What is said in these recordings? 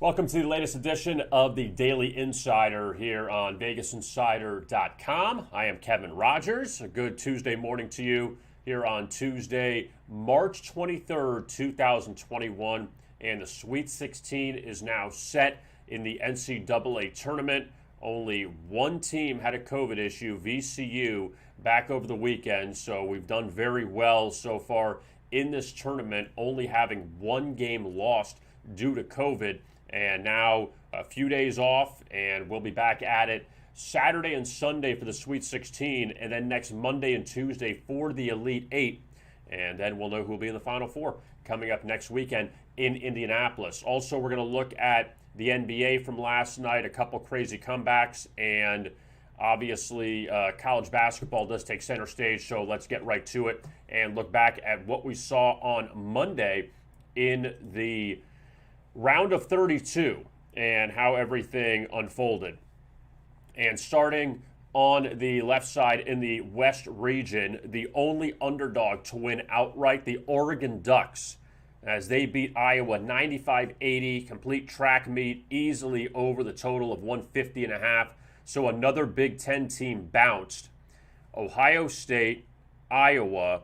Welcome to the latest edition of the Daily Insider here on VegasInsider.com. I am Kevin Rogers. A good Tuesday morning to you here on Tuesday, March 23rd, 2021. And the Sweet 16 is now set in the NCAA Tournament. Only one team had a COVID issue, VCU, back over the weekend. So we've done very well so far in this tournament, only having one game lost due to COVID. And now a few days off, and we'll be back at it Saturday and Sunday for the Sweet 16, and then next Monday and Tuesday for the Elite Eight. And then we'll know who will be in the Final Four coming up next weekend in Indianapolis. Also, we're going to look at the NBA from last night, a couple crazy comebacks, and obviously college basketball does take center stage, so let's get right to it and look back at what we saw on Monday in the round of 32 and how everything unfolded. And starting on the left side in the West region, the only underdog to win outright, the Oregon Ducks, as they beat Iowa 95-80, complete track meet, easily over the total of 150.5. So another Big Ten team bounced. Ohio State, Iowa,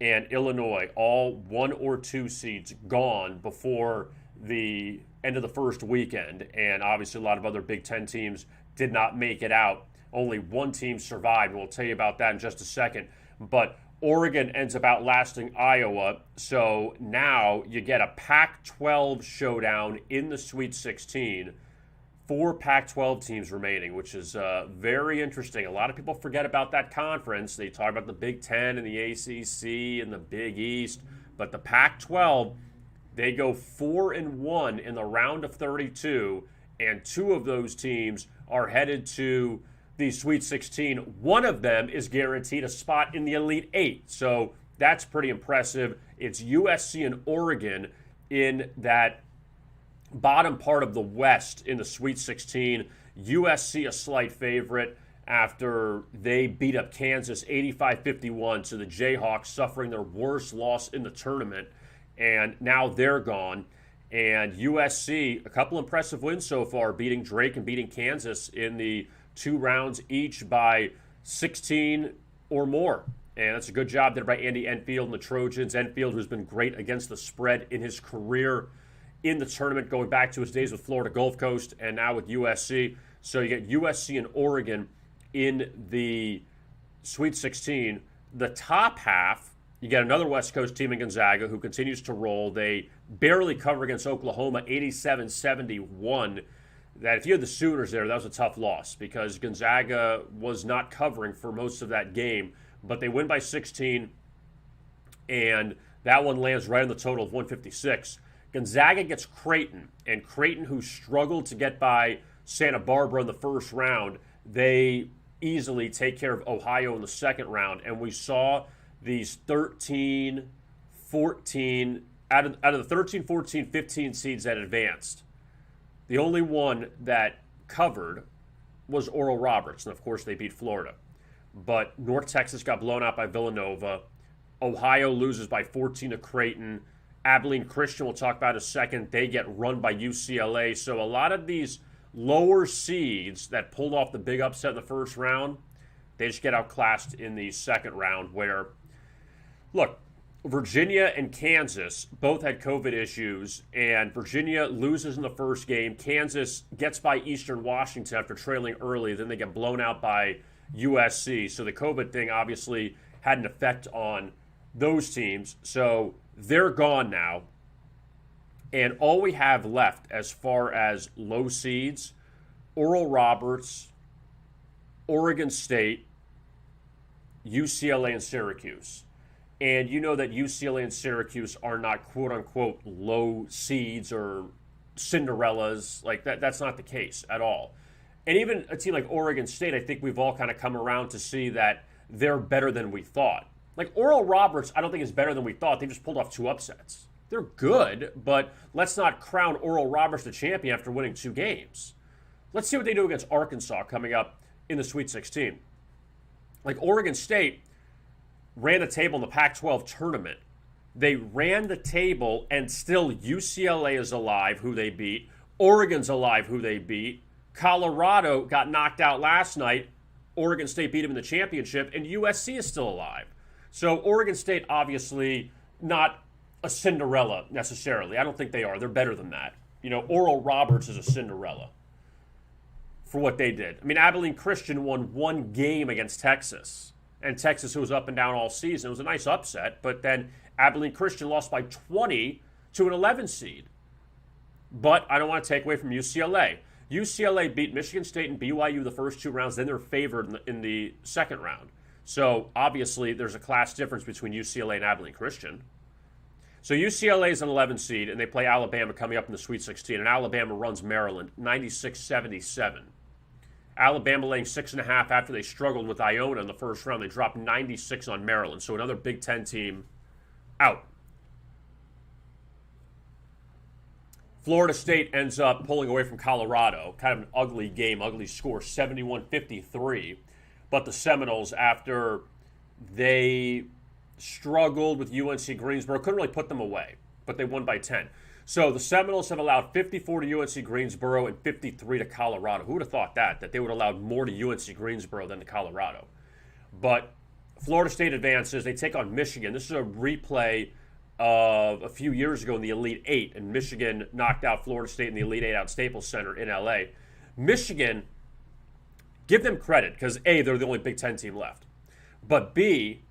and Illinois, all 1 or 2 seeds gone before the end of the first weekend, and obviously a lot of other Big Ten teams did not make it out. Only one team survived, and we'll tell you about that in just a second. But Oregon ends up outlasting Iowa, so now you get a Pac-12 showdown in the Sweet 16. 4 Pac-12 teams remaining, which is very interesting. A lot of people forget about that conference. They talk about the Big Ten and the ACC and the Big East, but the Pac-12, they go 4-1 in the round of 32, and 2 of those teams are headed to the Sweet 16. One of them is guaranteed a spot in the Elite Eight, so that's pretty impressive. It's USC and Oregon in that bottom part of the West in the Sweet 16. USC a slight favorite after they beat up Kansas 85-51, so the Jayhawks suffering their worst loss in the tournament. And now they're gone. And USC, a couple impressive wins so far, beating Drake and beating Kansas in the 2 rounds each by 16 or more. And that's a good job there by Andy Enfield and the Trojans. Enfield, who's been great against the spread in his career in the tournament, going back to his days with Florida Gulf Coast and now with USC. So you get USC and Oregon in the Sweet 16. The top half, you get another West Coast team in Gonzaga who continues to roll. They barely cover against Oklahoma, 87-71. That if you had the Sooners there, that was a tough loss because Gonzaga was not covering for most of that game. But they win by 16, and that one lands right on the total of 156. Gonzaga gets Creighton, and Creighton, who struggled to get by Santa Barbara in the first round, they easily take care of Ohio in the second round. And we saw these 13, 14, out of the 13, 14, 15 seeds that advanced, the only one that covered was Oral Roberts. And, of course, they beat Florida. But North Texas got blown out by Villanova. Ohio loses by 14 to Creighton. Abilene Christian, we'll talk about in a second, they get run by UCLA. So a lot of these lower seeds that pulled off the big upset in the first round, they just get outclassed in the second round where, look, Virginia and Kansas both had COVID issues, and Virginia loses in the first game. Kansas gets by Eastern Washington after trailing early. Then they get blown out by USC. So the COVID thing obviously had an effect on those teams. So they're gone now. And all we have left as far as low seeds, Oral Roberts, Oregon State, UCLA, and Syracuse. And you know that UCLA and Syracuse are not quote-unquote low seeds or Cinderellas. Like that's not the case at all. And even a team like Oregon State, I think we've all kind of come around to see that they're better than we thought. Like Oral Roberts, I don't think is better than we thought. They just pulled off 2 upsets. They're good, but let's not crown Oral Roberts the champion after winning 2 games. Let's see what they do against Arkansas coming up in the Sweet 16. Like Oregon State ran the table in the Pac-12 tournament. They ran the table, and still UCLA is alive, who they beat. Oregon's alive, who they beat. Colorado got knocked out last night. Oregon State beat them in the championship, and USC is still alive. So Oregon State, obviously, not a Cinderella necessarily. I don't think they are. They're better than that. Oral Roberts is a Cinderella for what they did. I mean, Abilene Christian won one game against Texas, and Texas, who was up and down all season, it was a nice upset, but then Abilene Christian lost by 20 to an 11 seed. But I don't want to take away from UCLA. UCLA beat Michigan State and BYU the first two rounds, then they're favored in the second round. So obviously there's a class difference between UCLA and Abilene Christian. So UCLA is an 11 seed, and they play Alabama coming up in the Sweet 16, and Alabama runs Maryland 96-77. Alabama laying 6.5 after they struggled with Iona in the first round. They dropped 96 on Maryland, so another Big Ten team out. Florida State ends up pulling away from Colorado. Kind of an ugly game, ugly score, 71-53. But the Seminoles, after they struggled with UNC Greensboro, couldn't really put them away, but they won by 10. So the Seminoles have allowed 54 to UNC Greensboro and 53 to Colorado. Who would have thought that they would have allowed more to UNC Greensboro than to Colorado? But Florida State advances. They take on Michigan. This is a replay of a few years ago in the Elite Eight, and Michigan knocked out Florida State in the Elite Eight out Staples Center in LA. Michigan, give them credit, because A, they're the only Big Ten team left. But B,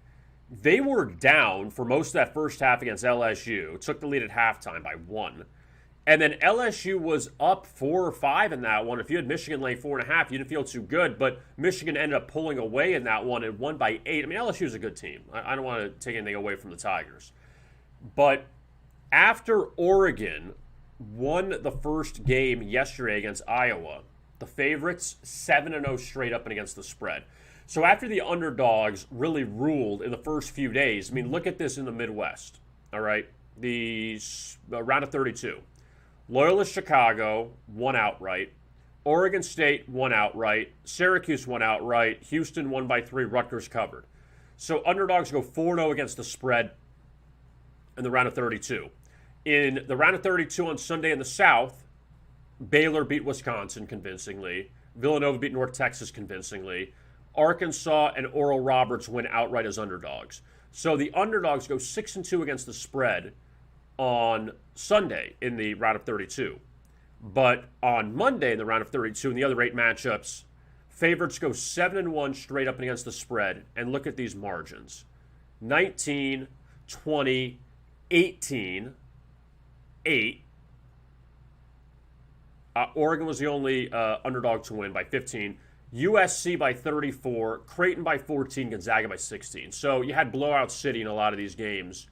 they were down for most of that first half against LSU. Took the lead at halftime by 1. And then LSU was up 4 or 5 in that one. If you had Michigan laying 4.5, you didn't feel too good. But Michigan ended up pulling away in that one and won by 8. I mean, LSU is a good team. I don't want to take anything away from the Tigers. But after Oregon won the first game yesterday against Iowa, the favorites 7-0 straight up and against the spread. So after the underdogs really ruled in the first few days, I mean, look at this in the Midwest, all right? The round of 32. Loyola Chicago won outright. Oregon State won outright. Syracuse won outright. Houston won by 3. Rutgers covered. So underdogs go 4-0 against the spread in the round of 32. In the round of 32 on Sunday in the South, Baylor beat Wisconsin convincingly. Villanova beat North Texas convincingly. Arkansas and Oral Roberts win outright as underdogs. So the underdogs go 6-2 against the spread on Sunday in the round of 32. But on Monday in the round of 32, in the other 8 matchups, favorites go 7-1 straight up and against the spread. And look at these margins. 19, 20, 18, 8. Oregon was the only underdog to win by 15. USC by 34. Creighton by 14. Gonzaga by 16. So you had blowout city in a lot of these games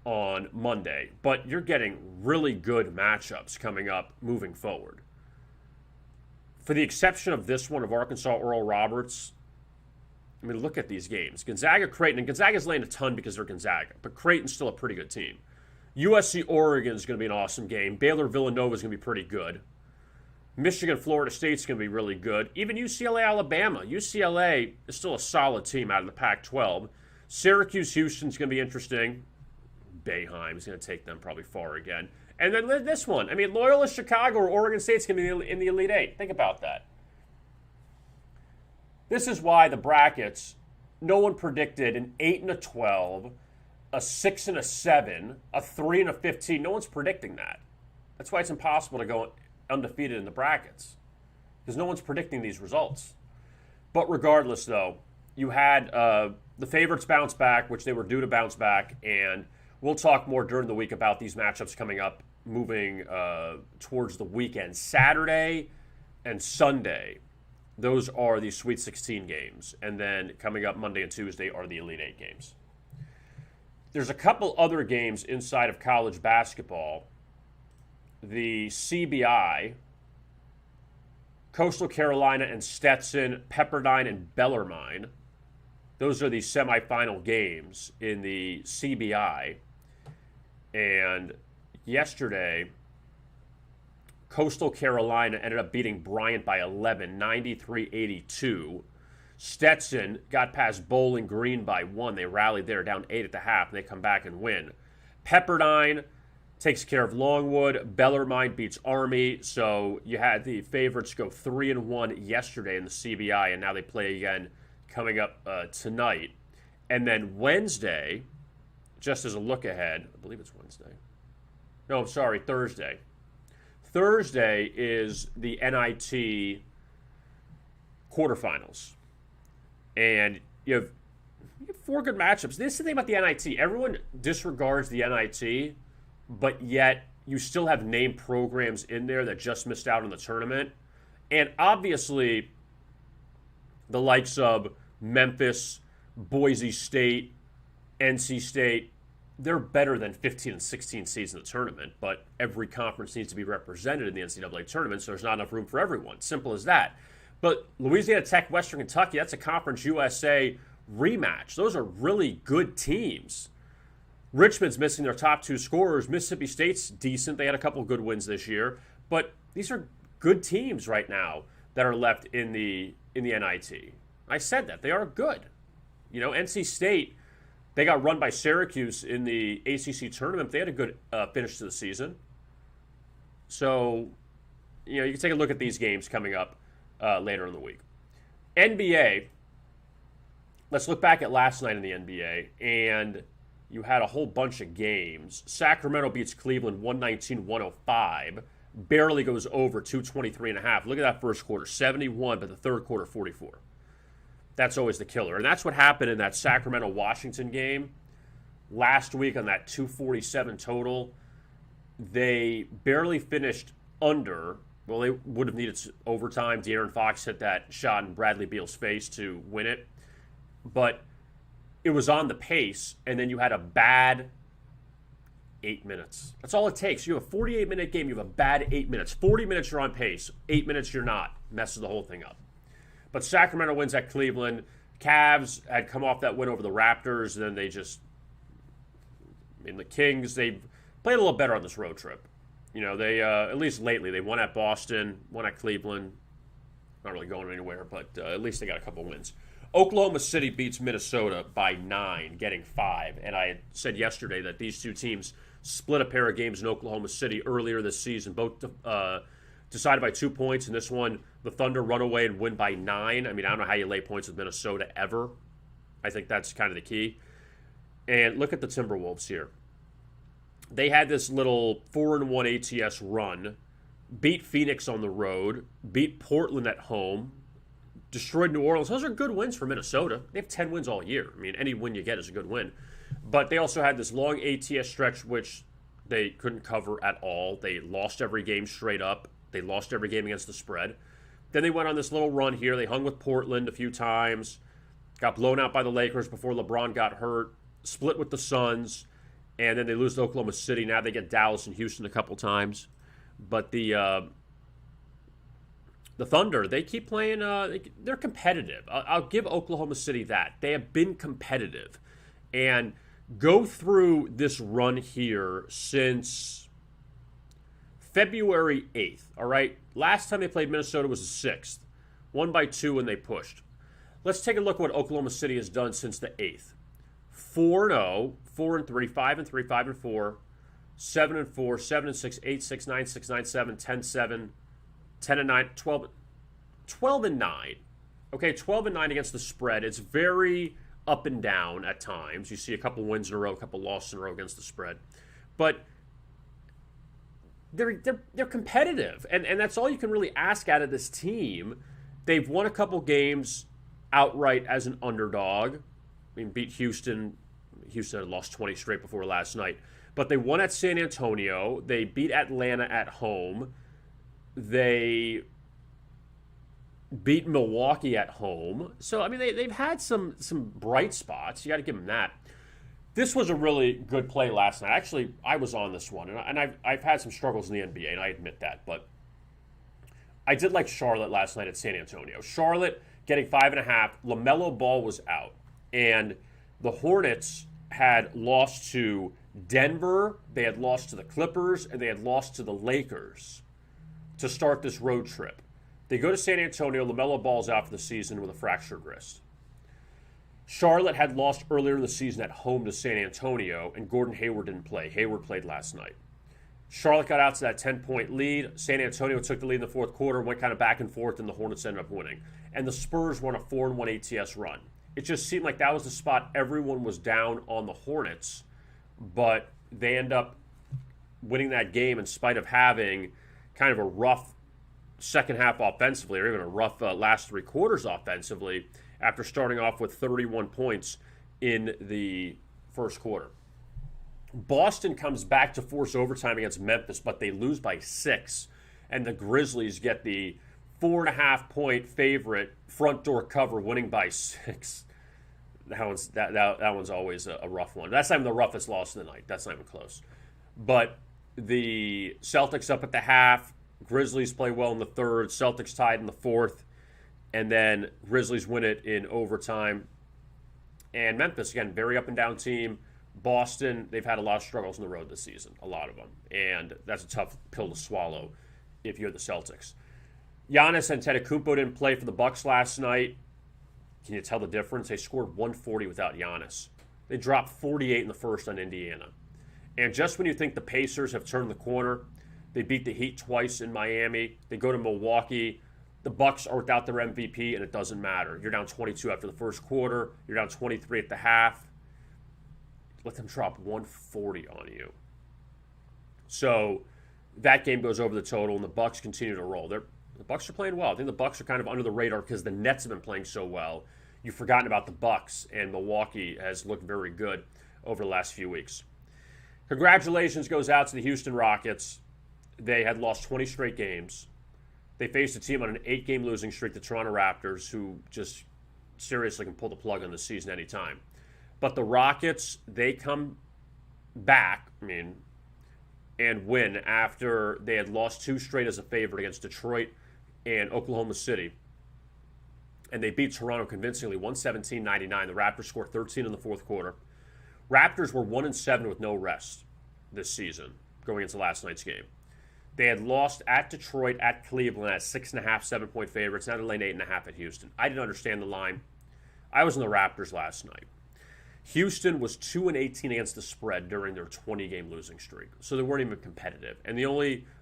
on Monday. But you're getting really good matchups coming up moving forward. For the exception of this one of Arkansas Oral Roberts, I mean, look at these games. Gonzaga, Creighton, and Gonzaga's laying a ton because they're Gonzaga, but Creighton's still a pretty good team. USC, Oregon is going to be an awesome game. Baylor, Villanova is going to be pretty good. Michigan, Florida State's going to be really good. Even UCLA, Alabama. UCLA is still a solid team out of the Pac-12. Syracuse, Houston's going to be interesting. Boeheim is going to take them probably far again. And then this one. I mean, Loyola, Chicago, or Oregon State's going to be in the Elite Eight. Think about that. This is why the brackets, no one predicted an 8 and a 12, a 6 and a 7, a 3 and a 15. No one's predicting that. That's why it's impossible to go undefeated in the brackets, because no one's predicting these results. But regardless, though, you had the favorites bounce back, which they were due to bounce back, and we'll talk more during the week about these matchups coming up, moving towards the weekend. Saturday and Sunday, those are the Sweet 16 games. And then coming up Monday and Tuesday are the Elite Eight games. There's a couple other games inside of college basketball. The CBI, Coastal Carolina and Stetson, Pepperdine and Bellarmine. Those are the semifinal games in the CBI. And yesterday, Coastal Carolina ended up beating Bryant by 11, 93-82. Stetson got past Bowling Green by 1. They rallied there, down 8 at the half, and they come back and win. Pepperdine takes care of Longwood. Bellarmine beats Army. So you had the favorites go 3-1 yesterday in the CBI, and now they play again coming up tonight. And then Wednesday, just as a look ahead, I believe it's Wednesday. No, I'm sorry, Thursday. Thursday is the NIT quarterfinals. And you have 4 good matchups. This is the thing about the NIT. Everyone disregards the NIT, but yet you still have named programs in there that just missed out on the tournament. And obviously, the likes of Memphis, Boise State, NC State, they're better than 15 and 16 seeds in the tournament, but every conference needs to be represented in the NCAA tournament, so there's not enough room for everyone. Simple as that. But Louisiana Tech, Western Kentucky, that's a Conference USA rematch. Those are really good teams. Richmond's missing their top 2 scorers. Mississippi State's decent. They had a couple good wins this year. But these are good teams right now that are left in the NIT. I said that. They are good. You know, NC State, they got run by Syracuse in the ACC tournament. They had a good finish to the season. So, you know, you can take a look at these games coming up later in the week. NBA, let's look back at last night in the NBA, and you had a whole bunch of games. Sacramento beats Cleveland 119-105. Barely goes over 223.5. Look at that first quarter, 71, but the third quarter, 44. That's always the killer. And that's what happened in that Sacramento-Washington game last week on that 247 total. They barely finished under. Well, they would have needed overtime. De'Aaron Fox hit that shot in Bradley Beal's face to win it. But it was on the pace, and then you had a bad 8 minutes. That's all it takes. You have a 48-minute game. You have a bad 8 minutes. 40 minutes, you're on pace. 8 minutes, you're not. Messes the whole thing up. But Sacramento wins at Cleveland. Cavs had come off that win over the Raptors, and then they just, the Kings, they played a little better on this road trip. You know, they, at least lately, they won at Boston, won at Cleveland. Not really going anywhere, but at least they got a couple wins. Oklahoma City beats Minnesota by 9, getting 5. And I had said yesterday that these two teams split a pair of games in Oklahoma City earlier this season, both decided by 2 points. And this one, the Thunder run away and win by 9. I mean, I don't know how you lay points with Minnesota ever. I think that's kind of the key. And look at the Timberwolves here. They had this little 4-1 ATS run, beat Phoenix on the road, beat Portland at home, destroyed New Orleans. Those are good wins for Minnesota. They have 10 wins all year. I mean, any win you get is a good win. But they also had this long ATS stretch, which they couldn't cover at all. They lost every game straight up. They lost every game against the spread. Then they went on this little run here. They hung with Portland a few times, got blown out by the Lakers before LeBron got hurt, split with the Suns, and then they lose to Oklahoma City. Now they get Dallas and Houston a couple times. But the Thunder, they keep playing, they're competitive. I'll give Oklahoma City that. They have been competitive. And go through this run here since February 8th, all right? Last time they played Minnesota was the 6th. Won by 2 when they pushed. Let's take a look at what Oklahoma City has done since the 8th. 4-0, 4-3, 5-3, 5-4, 7-4, 7-6, 8-6, 9-6, 9-7, 10-7, 10-9, 12-9. Okay, 12-9 against the spread. It's very up and down at times. You see a couple wins in a row, a couple losses in a row against the spread. But they're competitive, and that's all you can really ask out of this team. They've won a couple games outright as an underdog. I mean, beat Houston. Houston had lost 20 straight before last night. But they won at San Antonio. They beat Atlanta at home. They beat Milwaukee at home. So, I mean, they've had some bright spots. You got to give them that. This was a really good play last night. Actually, I was on this one, and I've had some struggles in the NBA, and I admit that. But I did like Charlotte last night at San Antonio. Charlotte getting 5.5. LaMelo Ball was out. And the Hornets had lost to Denver, they had lost to the Clippers, and they had lost to the Lakers to start this road trip. They go to San Antonio. LaMelo Ball's out for the season with a fractured wrist. Charlotte had lost earlier in the season at home to San Antonio, and Gordon Hayward didn't play. Hayward played last night. Charlotte got out to that 10-point lead. San Antonio took the lead in the fourth quarter, went kind of back and forth, and the Hornets ended up winning. And the Spurs won a 4-1 ATS run. It just seemed like that was the spot everyone was down on the Hornets, but they end up winning that game in spite of having kind of a rough second half offensively, or even a rough last three quarters offensively, after starting off with 31 points in the first quarter. Boston comes back to force overtime against Memphis, but they lose by 6, and the Grizzlies get the 4.5-point favorite front door cover, winning by 6. That one's always a rough one. That's not even the roughest loss of the night. That's not even close. But the Celtics up at the half, Grizzlies play well in the third, Celtics tied in the fourth, and then Grizzlies win it in overtime. And Memphis, again, very up and down team. Boston, they've had a lot of struggles on the road this season, a lot of them. And that's a tough pill to swallow if you're the Celtics. Giannis Antetokounmpo didn't play for the Bucks last night. Can you tell the difference? They scored 140 without Giannis. They dropped 48 in the first on Indiana. And just when you think the Pacers have turned the corner, they beat the Heat twice in Miami. They go to Milwaukee. The Bucks are without their MVP, and it doesn't matter. You're down 22 after the first quarter. You're down 23 at the half. Let them drop 140 on you. So that game goes over the total, and the Bucks continue to roll. The Bucks are playing well. I think the Bucks are kind of under the radar because the Nets have been playing so well. You've forgotten about the Bucks, and Milwaukee has looked very good over the last few weeks. Congratulations goes out to the Houston Rockets. They had lost 20 straight games. They faced a team on an 8-game losing streak, the Toronto Raptors, who just seriously can pull the plug on the season anytime. But the Rockets, they come back, and win after they had lost 2 straight as a favorite against Detroit and Oklahoma City. And they beat Toronto convincingly, 117-99. The Raptors scored 13 in the fourth quarter. Raptors were 1-7 with no rest this season, going into last night's game. They had lost at Detroit, at Cleveland, at 6.5, 7-point favorites. Now they're laying 8.5 at Houston. I didn't understand the line. I was in the Raptors last night. Houston was 2-18 against the spread during their 20-game losing streak, so they weren't even competitive. And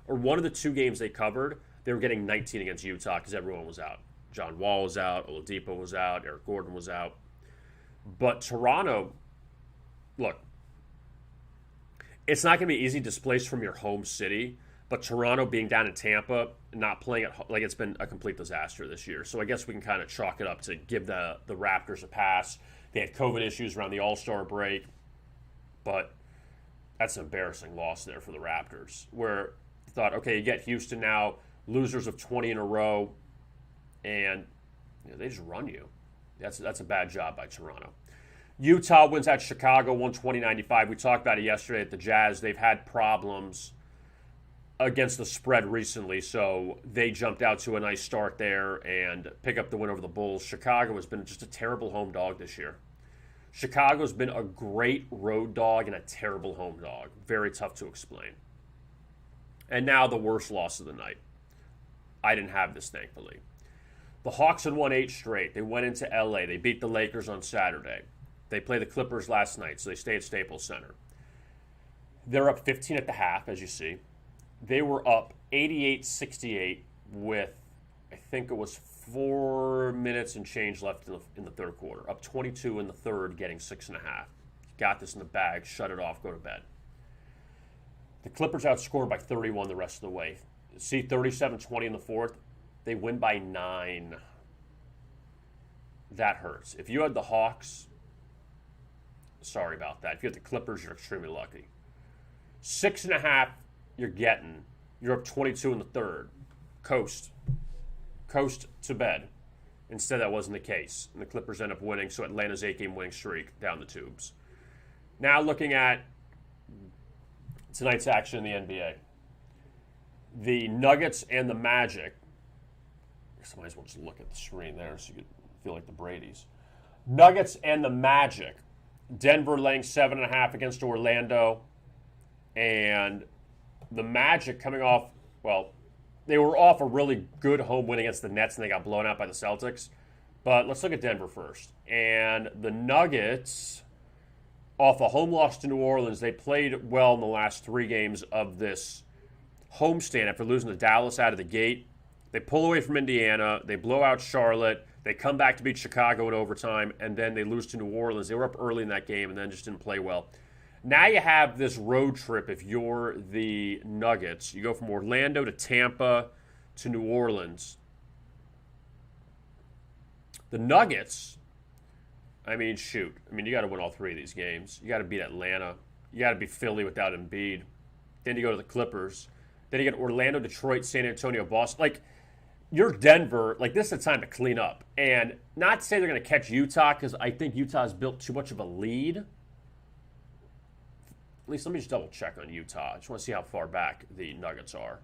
one of the 2 games they covered, they were getting 19 against Utah because everyone was out. John Wall was out, Oladipo was out, Eric Gordon was out. But Toronto, look, it's not going to be easy to displace from your home city, but Toronto being down in Tampa, not playing at home, it's been a complete disaster this year. So I guess we can kind of chalk it up to give the Raptors a pass. They had COVID issues around the All-Star break, but that's an embarrassing loss there for the Raptors, where you thought, okay, you get Houston now, losers of 20 in a row, and they just run you. That's a bad job by Toronto. Utah wins at Chicago, 120-95. We talked about it yesterday at the Jazz. They've had problems against the spread recently, so they jumped out to a nice start there and pick up the win over the Bulls. Chicago has been just a terrible home dog this year. Chicago's been a great road dog and a terrible home dog. Very tough to explain. And now the worst loss of the night. I didn't have this, thankfully. The Hawks had won 8 straight. They went into LA. They beat the Lakers on Saturday. They played the Clippers last night, so they stay at Staples Center. They're up 15 at the half, as you see. They were up 88-68 with, I think it was 4 minutes and change left in the third quarter. Up 22 in the third, getting 6.5. Got this in the bag, shut it off, go to bed. The Clippers outscored by 31 the rest of the way. See, 37-20 in the fourth. They win by 9. That hurts. If you had the Hawks, sorry about that. If you had the Clippers, you're extremely lucky. 6.5 you're getting. You're up 22 in the third. Coast to bed. Instead, that wasn't the case. And the Clippers end up winning, so Atlanta's 8-game winning streak down the tubes. Now looking at tonight's action in the NBA. The Nuggets and the Magic. I might as well just look at the screen there so you can feel like the Bradys. Nuggets and the Magic. Denver laying 7.5 against Orlando. And the Magic coming off, they were off a really good home win against the Nets and they got blown out by the Celtics. But let's look at Denver first. And the Nuggets off a home loss to New Orleans. They played well in the last 3 games of this homestand after losing to Dallas out of the gate. They pull away from Indiana. They blow out Charlotte. They come back to beat Chicago in overtime, and then they lose to New Orleans. They were up early in that game and then just didn't play well. Now you have this road trip if you're the Nuggets. You go from Orlando to Tampa to New Orleans. The Nuggets, you got to win all 3 of these games. You got to beat Atlanta. You got to beat Philly without Embiid. Then you go to the Clippers. Then you get Orlando, Detroit, San Antonio, Boston. You're Denver. This is the time to clean up. And not to say they're going to catch Utah, because I think Utah's built too much of a lead. At least let me just double check on Utah. I just want to see how far back the Nuggets are.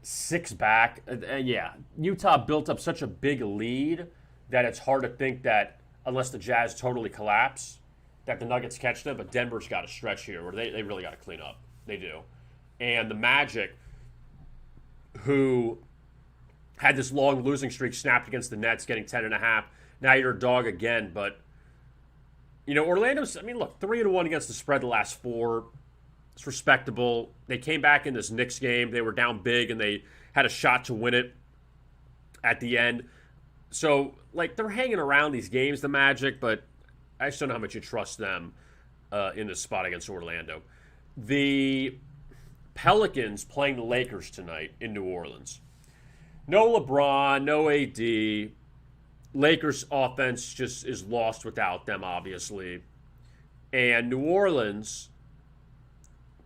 6 back. Yeah, Utah built up such a big lead that it's hard to think that, unless the Jazz totally collapse, that the Nuggets catch them. But Denver's got a stretch here where they really got to clean up. They do. And the Magic, who had this long losing streak, snapped against the Nets, getting 10.5. Now you're a dog again. But, Orlando's, 3-1 against the spread the last 4. It's respectable. They came back in this Knicks game. They were down big, and they had a shot to win it at the end. So, they're hanging around these games, the Magic, but I just don't know how much you trust them in this spot against Orlando. The Pelicans playing the Lakers tonight in New Orleans. No LeBron, no AD. Lakers offense just is lost without them, obviously. And New Orleans,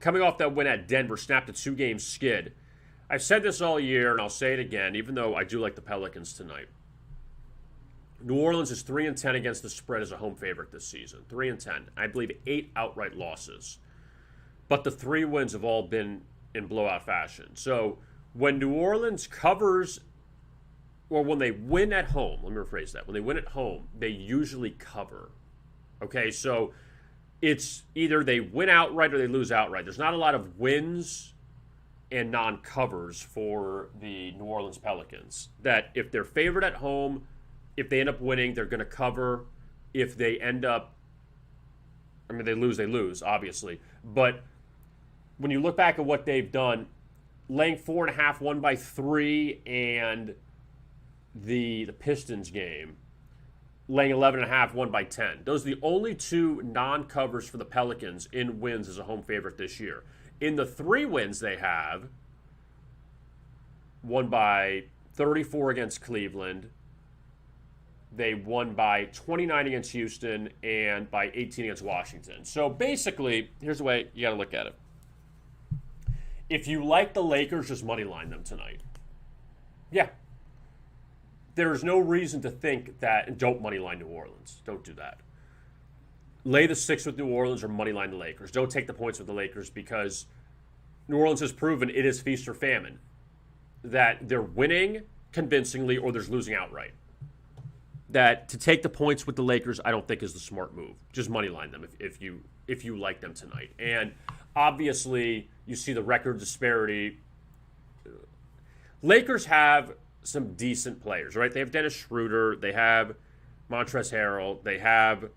coming off that win at Denver, snapped a 2-game skid. I've said this all year, and I'll say it again, even though I do like the Pelicans tonight. New Orleans is 3-10 against the spread as a home favorite this season. 3-10. I believe 8 outright losses. But the 3 wins have all been in blowout fashion. So when New Orleans covers, or when they win at home, let me rephrase that. When they win at home, they usually cover. Okay, so it's either they win outright or they lose outright. There's not a lot of wins and non-covers for the New Orleans Pelicans. That if they're favored at home, if they end up winning, they're going to cover. If they end up, they lose, obviously. But when you look back at what they've done, laying 4.5, won by 3, and the Pistons game, laying 11.5, won by 10. Those are the only 2 non-covers for the Pelicans in wins as a home favorite this year. In the 3 wins they have, won by 34 against Cleveland. They won by 29 against Houston and by 18 against Washington. So basically, here's the way you got to look at it. If you like the Lakers, just money line them tonight. Yeah. There's no reason to think that, and don't money line New Orleans. Don't do that. Lay the 6 with New Orleans or money line the Lakers. Don't take the points with the Lakers, because New Orleans has proven it is feast or famine. That they're winning convincingly or there's losing outright. That to take the points with the Lakers, I don't think is the smart move. Just money line them if you like them tonight. And obviously, you see the record disparity. Lakers have some decent players, right? They have Dennis Schroeder. They have Montrezl Harrell. They have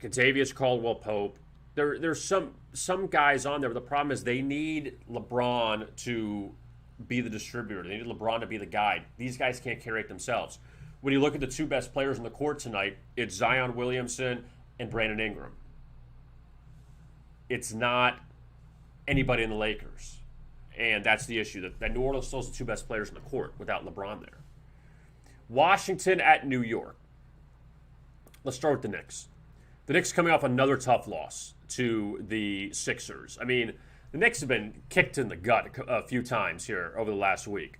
Kentavious Caldwell-Pope. There's some guys on there, but the problem is they need LeBron to be the distributor. They need LeBron to be the guide. These guys can't carry it themselves. When you look at the 2 best players on the court tonight, it's Zion Williamson and Brandon Ingram. It's not anybody in the Lakers. And that's the issue. That New Orleans still has the 2 best players on the court without LeBron there. Washington at New York. Let's start with the Knicks. The Knicks coming off another tough loss to the Sixers. The Knicks have been kicked in the gut a few times here over the last week.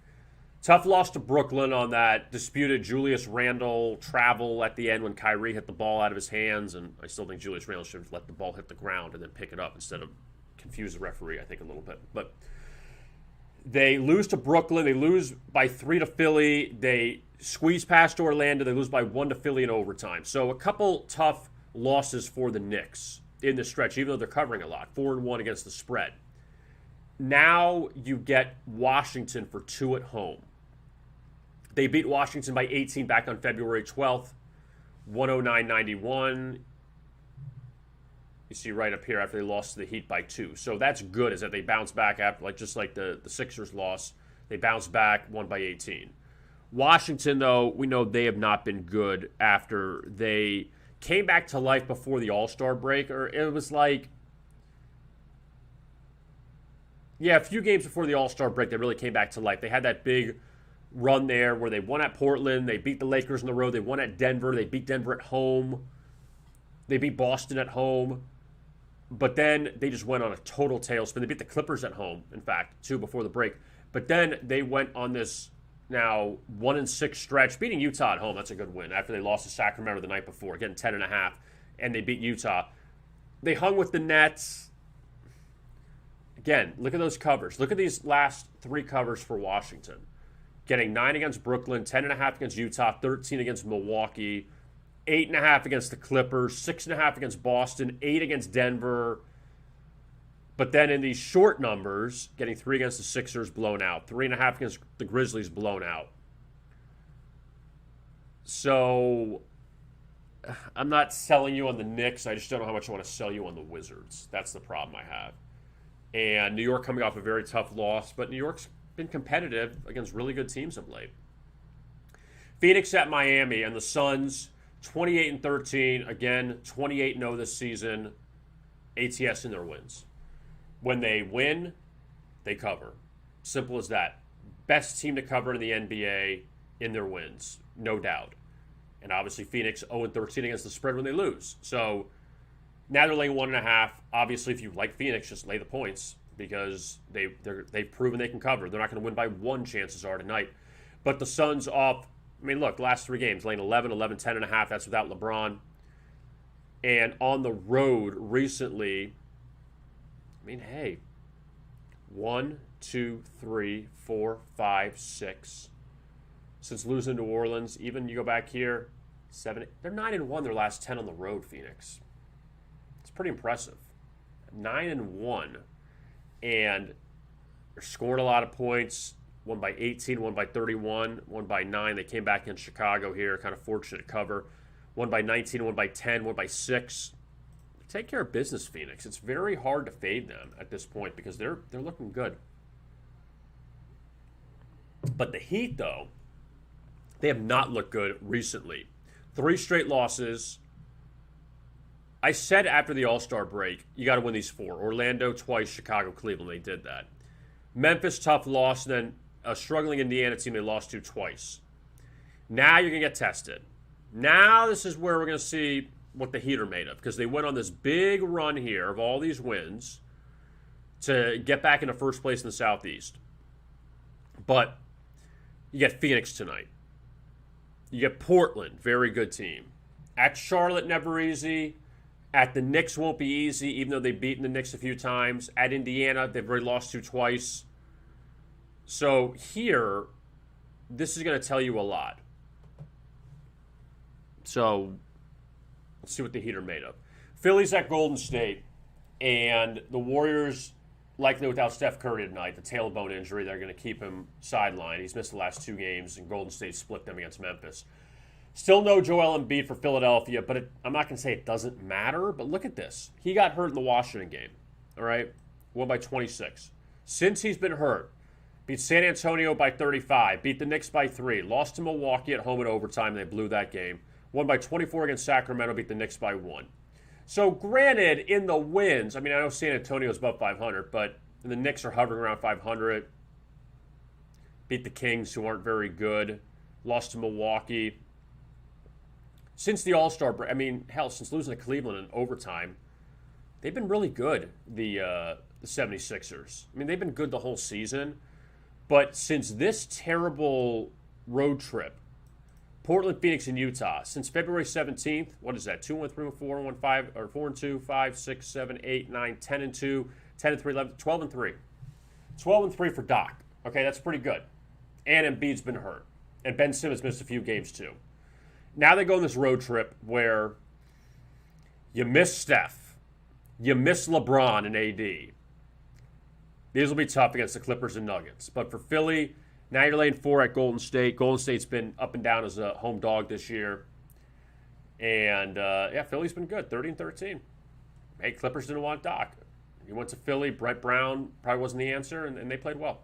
Tough loss to Brooklyn on that disputed Julius Randle travel at the end when Kyrie hit the ball out of his hands, and I still think Julius Randle should have let the ball hit the ground and then pick it up instead of confuse the referee, I think, a little bit. But they lose to Brooklyn. They lose by 3 to Philly. They squeeze past Orlando. They lose by 1 to Philly in overtime. So a couple tough losses for the Knicks in this stretch, even though they're covering a lot. 4-1 against the spread. Now you get Washington for 2 at home. They beat Washington by 18 back on February 12th. 109-91. You see right up here after they lost to the Heat by 2. So that's good, is that they bounced back after, just like the Sixers loss. They bounced back, won by 18. Washington, though, we know they have not been good after they came back to life before the All-Star break. Or it was like, a few games before the All-Star break, they really came back to life. They had that big run there where they won at Portland. They beat the Lakers on the road. They won at Denver. They beat Denver at home. They beat Boston at home. But then they just went on a total tailspin. They beat the Clippers at home, in fact, too, before the break. But then they went on this now 1-6 stretch, beating Utah at home. That's a good win. After they lost to Sacramento the night before, getting 10.5, and they beat Utah. They hung with the Nets. Again, look at those covers. Look at these last 3 covers for Washington. Getting 9 against Brooklyn, 10.5 against Utah, 13 against Milwaukee, 8.5 against the Clippers, 6.5 against Boston, 8 against Denver. But then in these short numbers, getting 3 against the Sixers, blown out. 3.5 against the Grizzlies, blown out. So I'm not selling you on the Knicks. I just don't know how much I want to sell you on the Wizards. That's the problem I have. And New York coming off a very tough loss, but New York's been competitive against really good teams of late. Phoenix at Miami, and the Suns 28-13. Again, 28-0 this season. ATS in their wins. When they win, they cover. Simple as that. Best team to cover in the NBA in their wins, no doubt. And obviously Phoenix 0-13 against the spread when they lose. So now they're laying 1.5. Obviously, if you like Phoenix, just lay the points because they've proven they can cover. They're not going to win by 1, chances are, tonight. But the Suns off, look, last 3 games, laying 11, 10.5. That's without LeBron. And on the road recently, hey, 1, 2, 3, 4, 5, 6. Since losing to New Orleans, even you go back here, 7. They're 9-1 their last 10 on the road, Phoenix. It's pretty impressive. 9-1. And they're scoring a lot of points. Won by 18, won by 31, won by 9. They came back against Chicago here, kind of fortunate cover. Won by 19, won by 10, won by 6. Take care of business, Phoenix. It's very hard to fade them at this point because they're looking good. But the Heat, though, they have not looked good recently. 3 straight losses. I said after the All-Star break, you got to win these 4. Orlando twice, Chicago, Cleveland. They did that. Memphis, tough loss, and then a struggling Indiana team they lost to twice. Now you're going to get tested. Now this is where we're going to see what the Heat are made of, because they went on this big run here of all these wins to get back into first place in the Southeast. But you get Phoenix tonight. You get Portland, very good team. At Charlotte, never easy. At the Knicks won't be easy, even though they've beaten the Knicks a few times. At Indiana, they've already lost to twice. So here, this is going to tell you a lot. So let's see what the Heat are made of. Philly's at Golden State, and the Warriors, likely without Steph Curry tonight, the tailbone injury, they're going to keep him sidelined. He's missed the last 2 games, and Golden State split them against Memphis. Still no Joel Embiid for Philadelphia, but I'm not going to say it doesn't matter, but look at this. He got hurt in the Washington game, all right? Won by 26. Since he's been hurt, beat San Antonio by 35, beat the Knicks by 3, lost to Milwaukee at home in overtime, they blew that game. Won by 24 against Sacramento, beat the Knicks by 1. So granted, in the wins, I know San Antonio is above 500, but the Knicks are hovering around 500. Beat the Kings, who aren't very good. Lost to Milwaukee. Since the All-Star break, since losing to Cleveland in overtime, they've been really good, the 76ers. They've been good the whole season. But since this terrible road trip, Portland, Phoenix, and Utah, since February 17th, what is that? 2-1, 3-1, 4-1, 5, or 4-2, 5, 6, 7, 8, 9, 10-2, 10-3, 11, 12-3. 12-3 for Doc. Okay, that's pretty good. And Embiid's been hurt. And Ben Simmons missed a few games too. Now they go on this road trip where you miss Steph. You miss LeBron and AD. These will be tough against the Clippers and Nuggets. But for Philly, now you're laying 4 at Golden State. Golden State's been up and down as a home dog this year. And, Philly's been good, 30-13. Hey, Clippers didn't want Doc. He went to Philly. Brett Brown probably wasn't the answer, and they played well.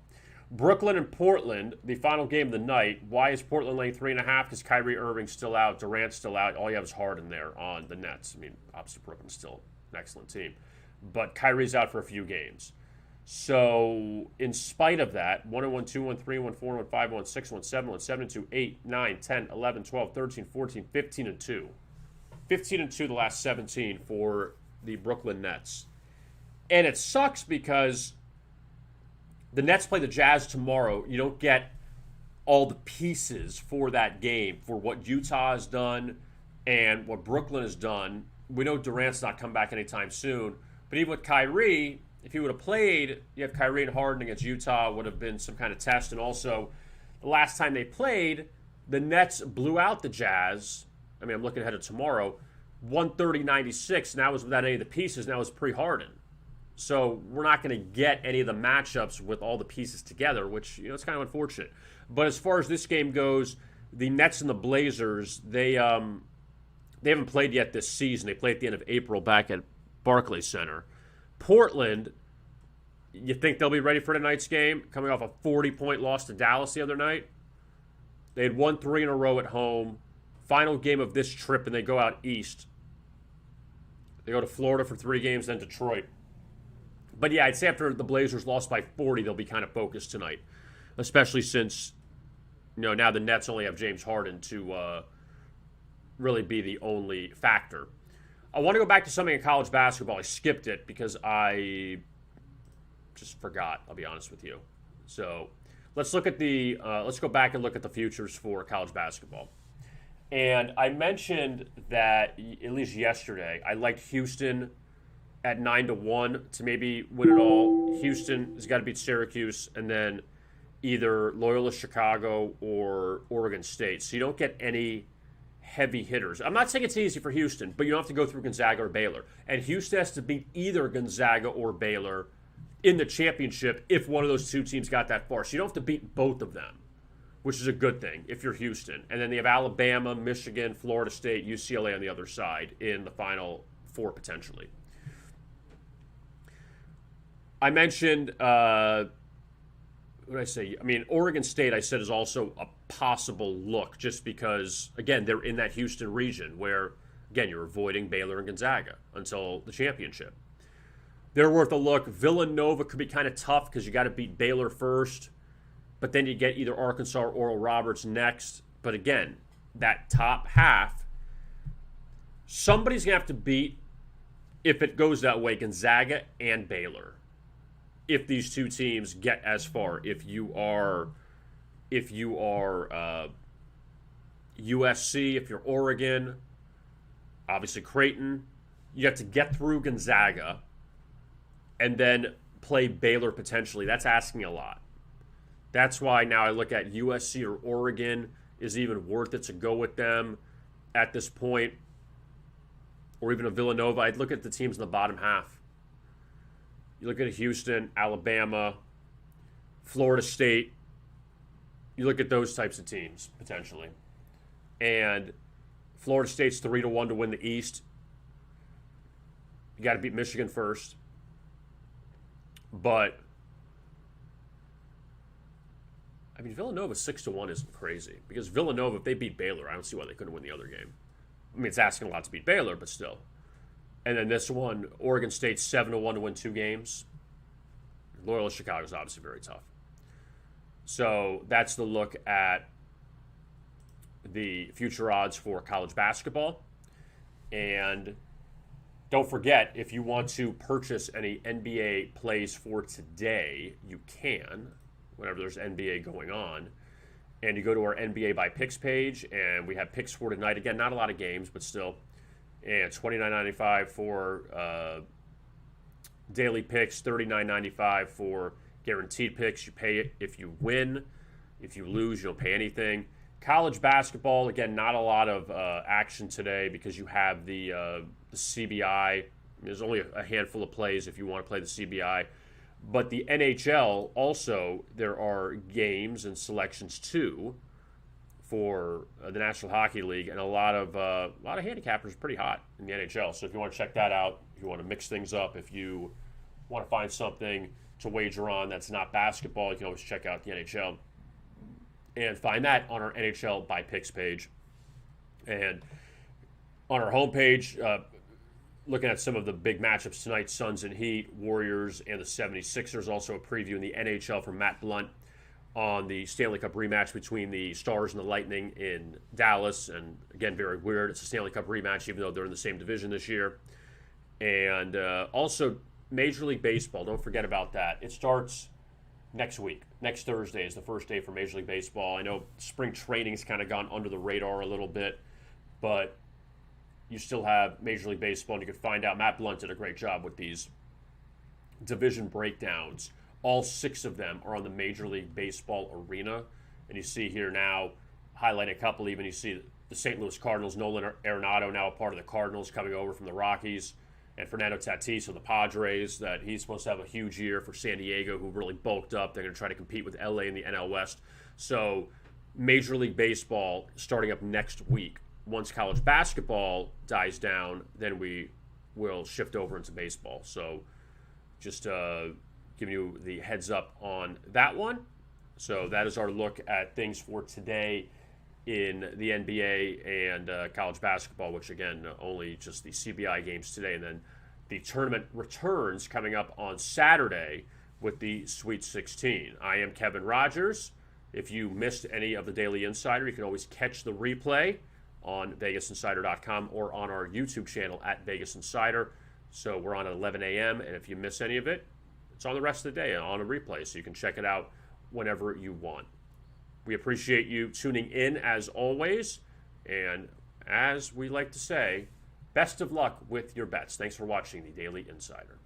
Brooklyn and Portland, the final game of the night. Why is Portland laying 3.5? Because Kyrie Irving's still out. Durant's still out. All you have is Harden there on the Nets. I mean, obviously Brooklyn's still an excellent team. But Kyrie's out for a few games. So, in spite of that, 1-1, 2-1, 3-1, 4-1, 5-1, 6-1, 7-1, 7-2, 8, 9, 10, 11, 12, 13, 14, 15-2. 15-2 the last 17 for the Brooklyn Nets. And it sucks because the Nets play the Jazz tomorrow. You don't get all the pieces for that game, for what Utah has done and what Brooklyn has done. We know Durant's not come back anytime soon. But even with Kyrie, if he would have played, you have Kyrie and Harden against Utah, would have been some kind of test. And also, the last time they played, the Nets blew out the Jazz. I mean, I'm looking ahead of tomorrow. 130-96. Now it was without any of the pieces. Now it's pre-Harden. So we're not going to get any of the matchups with all the pieces together, which, it's kind of unfortunate. But as far as this game goes, the Nets and the Blazers, they haven't played yet this season. They played at the end of April back at Barclays Center. Portland, you think they'll be ready for tonight's game? Coming off a 40-point loss to Dallas the other night. They had won 3 in a row at home. Final game of this trip, and they go out east. They go to Florida for 3 games, then Detroit. But yeah, I'd say after the Blazers lost by 40, they'll be kind of focused tonight. Especially since, now the Nets only have James Harden to really be the only factor. I want to go back to something in college basketball. I skipped it because I just forgot, I'll be honest with you. So let's look at let's go back and look at the futures for college basketball. And I mentioned that, at least yesterday, I liked Houston at 9-1 to maybe win it all. Houston has got to beat Syracuse, and then either Loyola Chicago or Oregon State. So you don't get any heavy hitters. I'm not saying it's easy for Houston, but you don't have to go through Gonzaga or Baylor. And Houston has to beat either Gonzaga or Baylor in the championship if one of those two teams got that far. So you don't have to beat both of them, which is a good thing if you're Houston. And then they have Alabama, Michigan, Florida State, UCLA on the other side in the Final Four potentially. I mentioned, what did I say? I mean, Oregon State, I said, is also a possible look just because, again, they're in that Houston region where, again, you're avoiding Baylor and Gonzaga until the championship. They're worth a look. Villanova could be kind of tough because you got to beat Baylor first, but then you get either Arkansas or Oral Roberts next. But again, that top half, somebody's going to have to beat, if it goes that way, Gonzaga and Baylor. If these two teams get as far, if you are USC, if you're Oregon, obviously Creighton, you have to get through Gonzaga and then play Baylor potentially. That's asking a lot. That's why now I look at USC or Oregon is even worth it to go with them at this point, or even a Villanova. I'd look at the teams in the bottom half. You look at Houston, Alabama, Florida State. You look at those types of teams, potentially. And Florida State's 3-1 to win the East. You got to beat Michigan first. But, I mean, Villanova 6-1 isn't crazy. Because Villanova, if they beat Baylor, I don't see why they couldn't win the other game. I mean, it's asking a lot to beat Baylor, but still. And then this one, Oregon State 7-1 to win 2 games. Loyola Chicago is obviously very tough. So that's the look at the future odds for college basketball. And don't forget, if you want to purchase any NBA plays for today, you can, whenever there's NBA going on. And you go to our NBA by Picks page, and we have picks for tonight. Again, not a lot of games, but still. And $29.95 for daily picks, $39.95 for guaranteed picks. You pay it if you win. If you lose, you don't pay anything. College basketball, again, not a lot of action today because you have the CBI. There's only a handful of plays if you want to play the CBI. But the NHL, also, there are games and selections too for the National Hockey League, and a lot of handicappers pretty hot in the NHL. So if you want to check that out, if you want to mix things up, if you want to find something to wager on that's not basketball, you can always check out the NHL and find that on our NHL by Picks page. And on our homepage, looking at some of the big matchups tonight, Suns and Heat, Warriors, and the 76ers. Also a preview in the NHL from Matt Blunt on the Stanley Cup rematch between the Stars and the Lightning in Dallas. And again, very weird. It's a Stanley Cup rematch, even though they're in the same division this year. And also Major League Baseball. Don't forget about that. It starts next week. Next Thursday is the first day for Major League Baseball. I know spring training's kind of gone under the radar a little bit, but you still have Major League Baseball, and you can find out. Matt Blunt did a great job with these division breakdowns. All 6 of them are on the Major League Baseball arena. And you see here now, highlighting a couple even, you see the St. Louis Cardinals, Nolan Arenado, now a part of the Cardinals, coming over from the Rockies. And Fernando Tatis of the Padres, that he's supposed to have a huge year for San Diego, who really bulked up. They're going to try to compete with LA in the NL West. So Major League Baseball starting up next week. Once college basketball dies down, then we will shift over into baseball. So just giving you the heads up on that one. So that is our look at things for today in the NBA and college basketball, which again, only just the CBI games today. And then the tournament returns coming up on Saturday with the Sweet 16. I am Kevin Rogers. If you missed any of the Daily Insider, you can always catch the replay on VegasInsider.com or on our YouTube channel at Vegas Insider. So we're on at 11 a.m. And if you miss any of it, it's on the rest of the day on a replay. So you can check it out whenever you want. We appreciate you tuning in as always. And as we like to say, best of luck with your bets. Thanks for watching the Daily Insider.